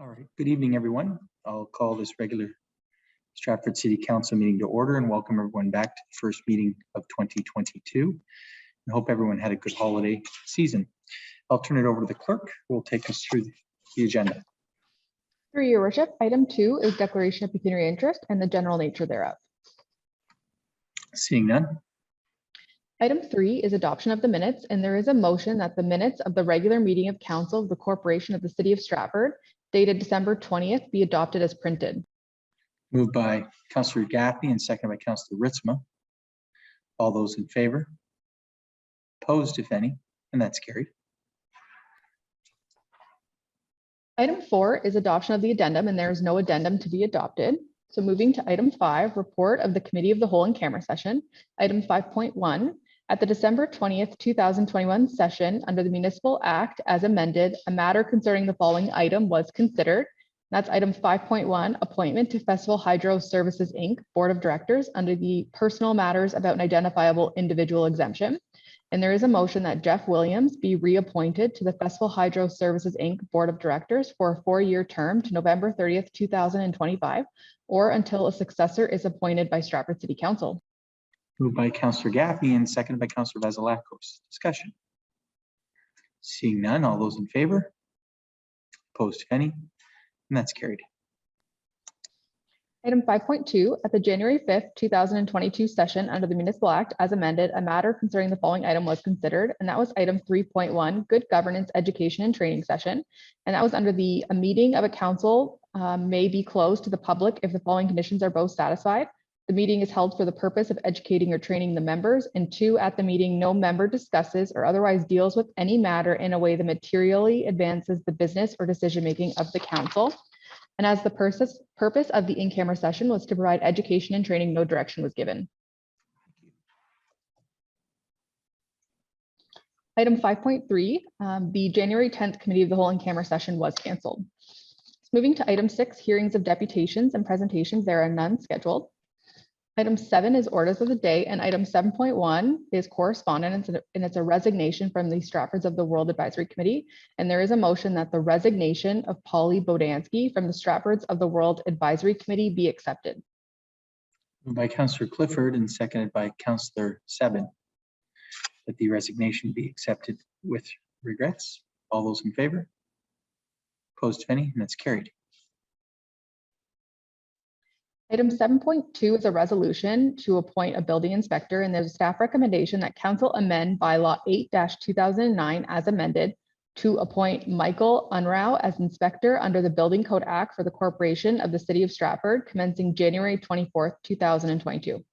All right, good evening, everyone. I'll call this regular Stratford City Council meeting to order and welcome everyone back to the first meeting of 2022. I hope everyone had a good holiday season. I'll turn it over to the clerk who will take us through the agenda. Through your worship, item 2 is declaration of pecuniary interest and the general nature thereof. Seeing none. Item 3 is adoption of the minutes, and there is a motion that the minutes of the regular meeting of council of the corporation of the city of Stratford dated December 20th be adopted as printed. Moved by Councillor Gaffney and seconded by Councillor Ritzma. All those in favor? Opposed, if any, and that's carried. Item 4 is adoption of the addendum, and there is no addendum to be adopted. So moving to item 5, report of the committee of the whole and camera session. Item 5.1, at the December 20th, 2021 session under the Municipal Act as amended, a matter concerning the following item was considered. That's item 5.1, appointment to Festival Hydro Services, Inc. Board of Directors under the personal matters about an identifiable individual exemption. And there is a motion that Jeff Williams be reappointed to the Festival Hydro Services, Inc. Board of Directors for a 4-year term to November 30th, 2025, or until a successor is appointed by Stratford City Council. Moved by Councillor Gaffney and seconded by Councillor Vasilakos. Discussion. Seeing none, all those in favor? Opposed, if any, and that's carried. Item 5.2, at the January 5th, 2022 session under the Municipal Act as amended, a matter concerning the following item was considered, and that was item 3.1, good governance education and training session. And that was under the a meeting of a council may be closed to the public if the following conditions are both satisfied. The meeting is held for the purpose of educating or training the members, and 2, at the meeting, no member discusses or otherwise deals with any matter in a way that materially advances the business or decision-making of the council. And as the purpose of the in-camera session was to provide education and training, no direction was given. Item 5.3, the January 10th Committee of the Whole in-camera session was canceled. Moving to item 6, hearings of deputations and presentations, there are none scheduled. Item 7 is orders of the day, and item 7.1 is correspondence, and it's a resignation from the Stratfords of the World Advisory Committee. And there is a motion that the resignation of Polly Bodansky from the Stratfords of the World Advisory Committee be accepted. Moved by Councillor Clifford and seconded by Councillor Seven, that the resignation be accepted with regrets. All those in favor? Opposed, if any, and that's carried. Item 7.2 is a resolution to appoint a building inspector, and there's a staff recommendation that council amend bylaw 8-2009 as amended to appoint Michael Unrau as inspector under the Building Code Act for the corporation of the city of Stratford commencing January 24th, 2022.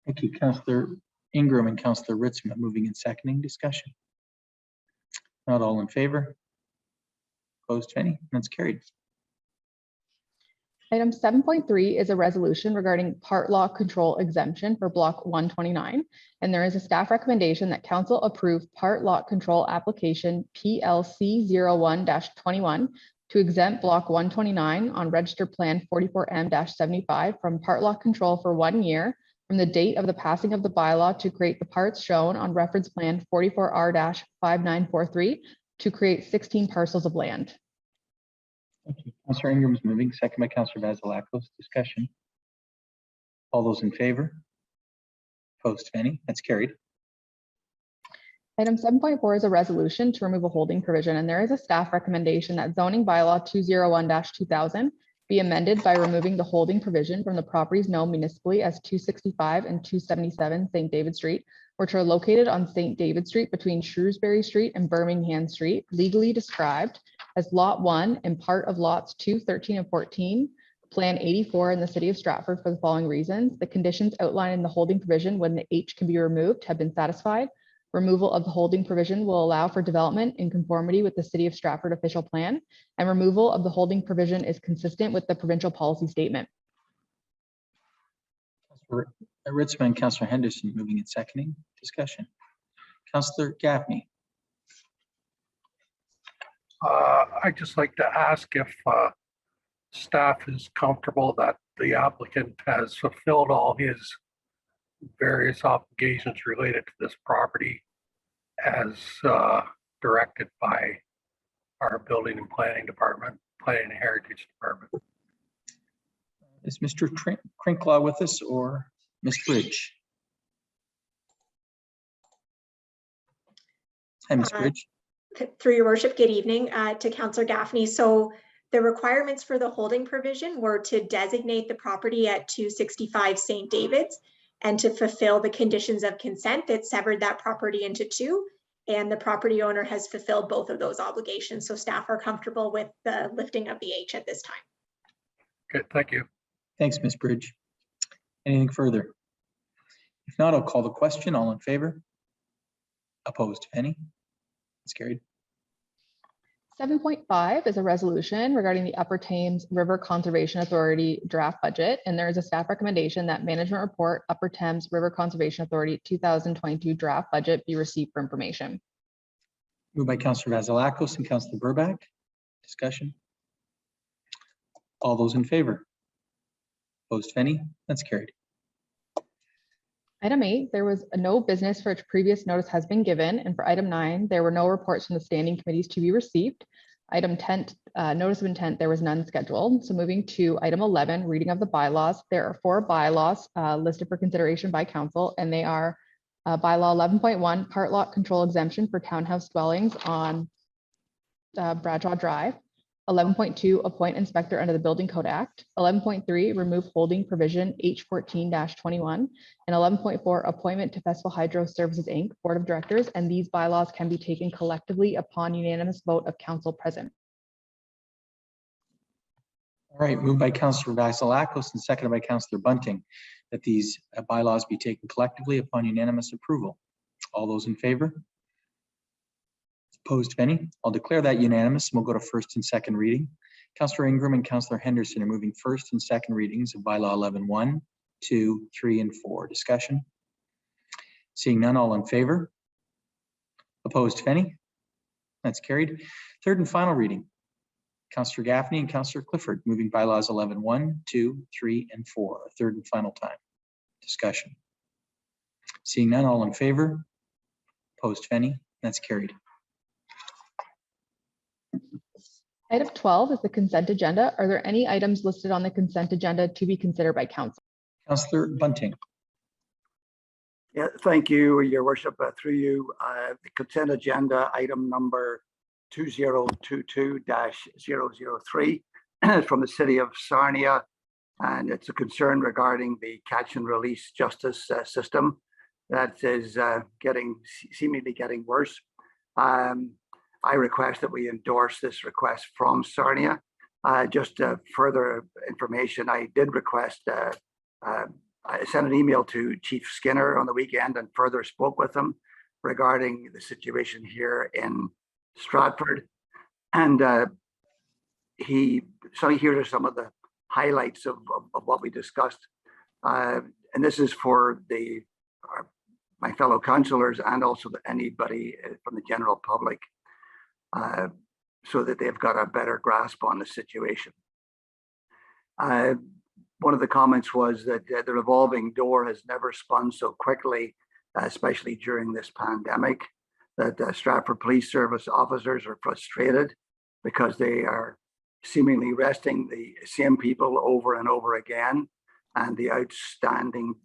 Thank you, Councillor Ingram and Councillor Ritzma. Moving and seconding. Discussion. Not all in favor? Opposed, if any, that's carried. Item 7.3 is a resolution regarding part lot control exemption for block 129. And there is a staff recommendation that council approve part lot control application PLC 01-21 to exempt block 129 on register plan 44M-75 from part lot control for 1 year from the date of the passing of the bylaw to create the parts shown on reference plan 44R-5943 to create 16 parcels of land. Thank you. Councillor Ingram is moving, second by Councillor Vasilakos. Discussion. All those in favor? Opposed, if any, that's carried. Item 7.4 is a resolution to remove a holding provision, and there is a staff recommendation that zoning bylaw 201-2000 be amended by removing the holding provision from the properties known municipally as 265 and 277 St. David Street, which are located on St. David Street between Shrewsbury Street and Birmingham Street, legally described as Lot 1 and part of Lots 2, 13, and 14, Plan 84 in the City of Stratford for the following reasons. The conditions outlined in the holding provision when the H can be removed have been satisfied. Removal of the holding provision will allow for development in conformity with the City of Stratford official plan, and removal of the holding provision is consistent with the provincial policy statement. Councillor Ritzma and Councillor Henderson moving and seconding. Discussion. Councillor Gaffney. I'd just like to ask if staff is comfortable that the applicant has fulfilled all his various obligations related to this property as directed by our building and planning department Planning and Heritage Department. Is Mr. Crinklaw with us or Ms. Bridge? Hi, Ms. Bridge. Through your worship, good evening to Councillor Gaffney. So the requirements for the holding provision were to designate the property at 265 St. David's and to fulfill the conditions of consent that severed that property into two. And the property owner has fulfilled both of those obligations. So staff are comfortable with the lifting of the H at this time. Good, thank you. Thanks, Ms. Bridge. Anything further? If not, I'll call the question. All in favor? Opposed? Any? It's carried. 7.5 is a resolution regarding the Upper Thames River Conservation Authority draft budget, and there is a staff recommendation that management report Upper Thames River Conservation Authority 2022 draft budget be received for information. Moved by Councillor Vasilakos and Councillor Burbach. Discussion. All those in favor? Opposed? Any? That's carried. Item 8, there was no business for which previous notice has been given, and for item 9, there were no reports from the standing committees to be received. Item 10, notice of intent, there was none scheduled. So moving to item 11, reading of the bylaws. There are 4 bylaws listed for consideration by council, and they are bylaw 11.1, part lot control exemption for townhouse dwellings on Bradshaw Drive. 11.2, appoint inspector under the Building Code Act. 11.3, remove holding provision H14-21. And 11.4, appointment to Festival Hydro Services, Inc., Board of Directors, and these bylaws can be taken collectively upon unanimous vote of council present. All right, moved by Councillor Vasilakos and seconded by Councillor Bunting that these bylaws be taken collectively upon unanimous approval. All those in favor? Opposed, if any? I'll declare that unanimous and we'll go to first and second reading. Councillor Ingram and Councillor Henderson are moving first and second readings of bylaw 11.1, 2, 3, and 4. Discussion. Seeing none, all in favor? Opposed, if any? That's carried. Third and final reading. Councillor Gaffney and Councillor Clifford moving bylaws 11.1, 2, 3, and 4. A third and final time. Discussion. Seeing none, all in favor? Opposed, if any? That's carried. Item 12 is the consent agenda. Are there any items listed on the consent agenda to be considered by council? Councillor Bunting. Yeah, thank you, Your Worship. Through you, the consent agenda item number 2022-003 from the City of Sarnia, and it's a concern regarding the catch and release justice system that is seemingly getting worse. I request that we endorse this request from Sarnia. Just further information, I did request, I sent an email to Chief Skinner on the weekend and further spoke with him regarding the situation here in Stratford. And so here are some of the highlights of what we discussed. And this is for my fellow councillors and also anybody from the general public, so that they've got a better grasp on the situation. One of the comments was that the revolving door has never spun so quickly, especially during this pandemic, that Stratford Police Service officers are frustrated because they are seemingly arresting the same people over and over again, and the outstanding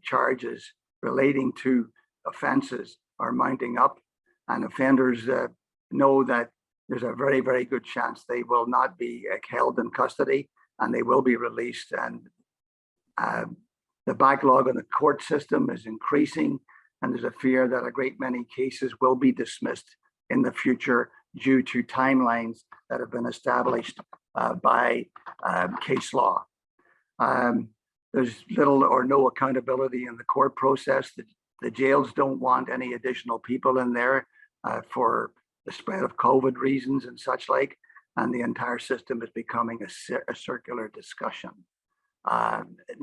charges relating to offences are mounting up, and offenders know that there's a very, very good chance they will not be held in custody and they will be released. And the backlog in the court system is increasing, and there's a fear that a great many cases will be dismissed in the future due to timelines that have been established by case law. There's little or no accountability in the court process. The jails don't want any additional people in there for the spread of COVID reasons and such like, and the entire system is becoming a circular discussion.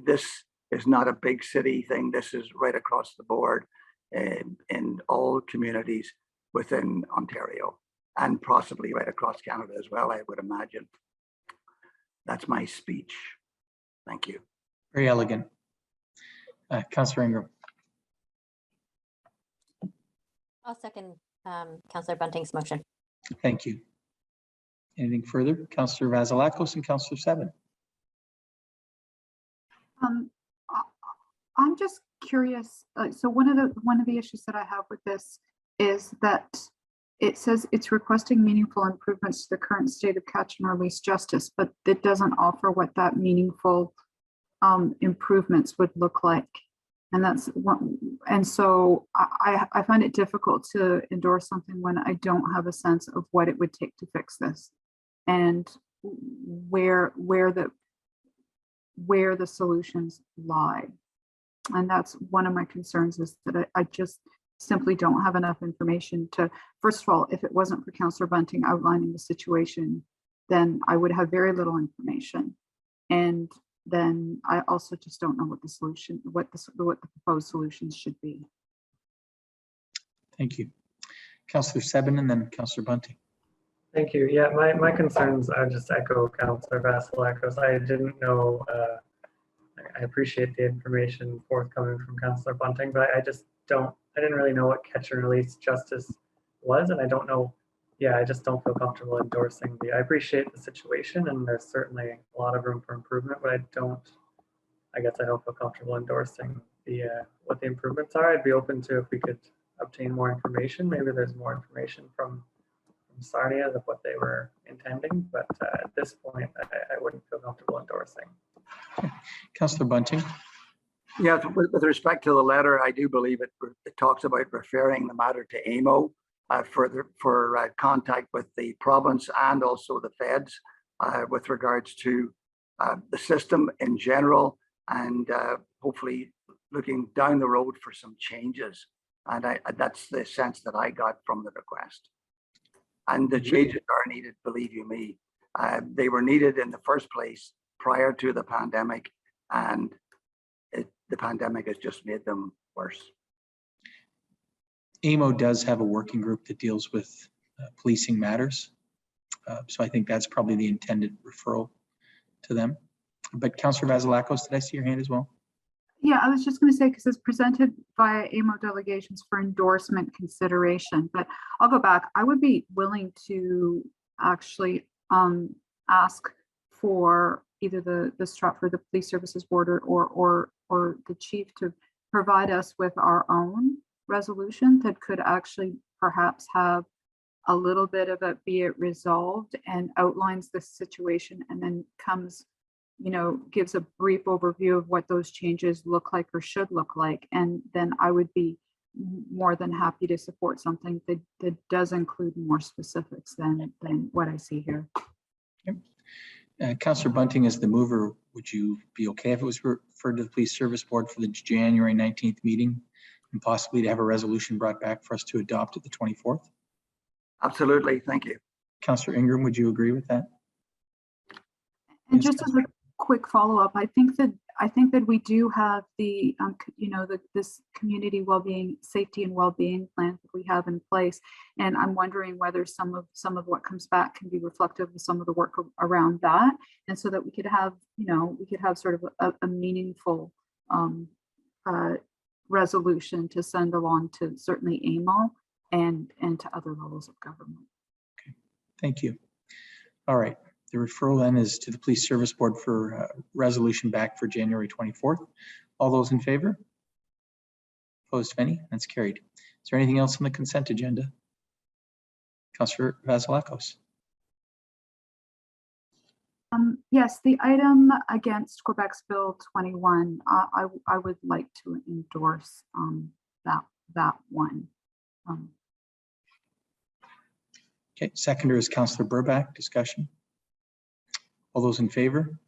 This is not a big city thing. This is right across the board in all communities within Ontario, and possibly right across Canada as well, I would imagine. That's my speech. Thank you. Very elegant. Councillor Ingram. I'll second Councillor Bunting's motion. Thank you. Anything further? Councillor Vasilakos and Councillor Seven. I'm just curious. So one of the issues that I have with this is that it says it's requesting meaningful improvements to the current state of catch and release justice, but it doesn't offer what that meaningful improvements would look like. And that's one. And so I find it difficult to endorse something when I don't have a sense of what it would take to fix this and where the solutions lie. And that's one of my concerns, is that I just simply don't have enough information to, first of all, if it wasn't for Councillor Bunting outlining the situation, then I would have very little information. And then I also just don't know what the solution, what the proposed solutions should be. Thank you. Councillor Seven and then Councillor Bunting. Thank you. Yeah, my concerns, I just echo Councillor Vasilakos. I didn't know, I appreciate the information forthcoming from Councillor Bunting, but I didn't really know what catch and release justice was, and I don't know, yeah, I just don't feel comfortable endorsing I appreciate the situation, and there's certainly a lot of room for improvement, but I guess I don't feel comfortable endorsing what the improvements are. I'd be open to if we could obtain more information. Maybe there's more information from Sarnia of what they were intending, but at this point, I wouldn't feel comfortable endorsing. Councillor Bunting. Yeah, with respect to the letter, I do believe it talks about referring the matter to AMO for contact with the province and also the feds with regards to the system in general, and hopefully looking down the road for some changes. And that's the sense that I got from the request. And the changes are needed, believe you me. They were needed in the first place prior to the pandemic, and the pandemic has just made them worse. AMO does have a working group that deals with policing matters. So I think that's probably the intended referral to them. But Councillor Vasilakos, did I see your hand as well? Yeah, I was just going to say, because it's presented via AMO delegations for endorsement consideration, but I'll go back. I would be willing to actually ask for either the Stratfor, the Police Services Board, or the chief to provide us with our own resolution that could actually perhaps have a little bit of it, be it resolved, and outlines the situation, and then comes, gives a brief overview of what those changes look like or should look like. And then I would be more than happy to support something that does include more specifics than what I see here. Okay. Councillor Bunting, as the mover, would you be okay if it was referred to the Police Service Board for the January 19th meeting and possibly to have a resolution brought back for us to adopt at the 24th? Absolutely, thank you. Councillor Ingram, would you agree with that? And just as a quick follow-up, I think that we do have the this community well-being, safety and well-being plan that we have in place, and I'm wondering whether some of what comes back can be reflective of some of the work around that, and so that we could have sort of a meaningful resolution to send along to certainly AMO and to other levels of government. Okay, thank you. All right. The referral then is to the Police Service Board for resolution back for January 24th. All those in favor? Opposed, if any? That's carried. Is there anything else on the consent agenda? Councillor Vasilakos. Yes, the item against Quebec's Bill 21, I would like to endorse that one. Okay, seconder is Councillor Burbach. Discussion. All those in favor?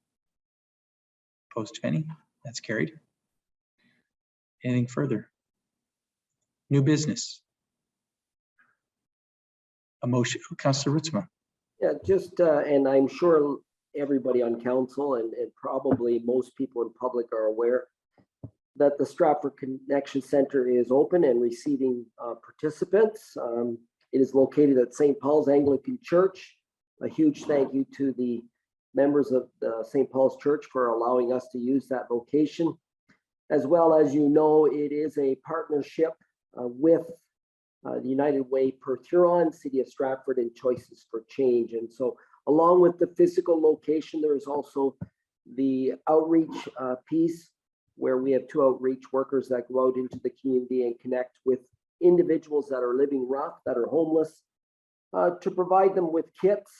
Opposed, if any? That's carried. Anything further? New business. A motion, Councillor Ritzma. Yeah, just, and I'm sure everybody on council and probably most people in public are aware that the Stratford Connection Center is open and receiving participants. It is located at St. Paul's Anglican Church. A huge thank you to the members of St. Paul's Church for allowing us to use that location. As well as you know, it is a partnership with the United Way per Huron, City of Stratford, and Choices for Change. And so Along with the physical location, there is also the outreach piece where we have 2 outreach workers that go out into the community and connect with individuals that are living rough, that are homeless, to provide them with kits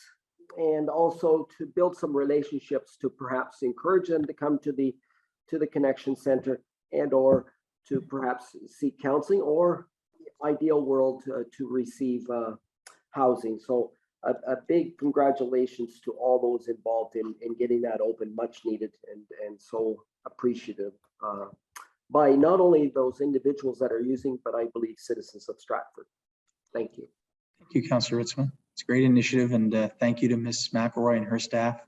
and also to build some relationships to perhaps encourage them to come to the Connection Center and or to perhaps seek counseling or ideal world to receive housing. So a big congratulations to all those involved in getting that open, much needed and so appreciative by not only those individuals that are using, but I believe citizens of Stratford. Thank you. Thank you, Councillor Ritzman. It's a great initiative, and thank you to Ms. McElroy and her staff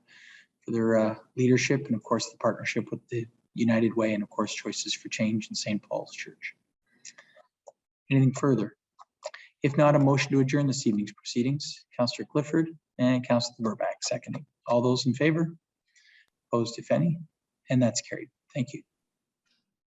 for their leadership, and of course the partnership with the United Way, and of course Choices for Change in St. Paul's Church. Anything further? If not, a motion to adjourn this evening's proceedings. Councillor Clifford and Councillor Burback seconding. All those in favor? Opposed, if any? And that's carried. Thank you.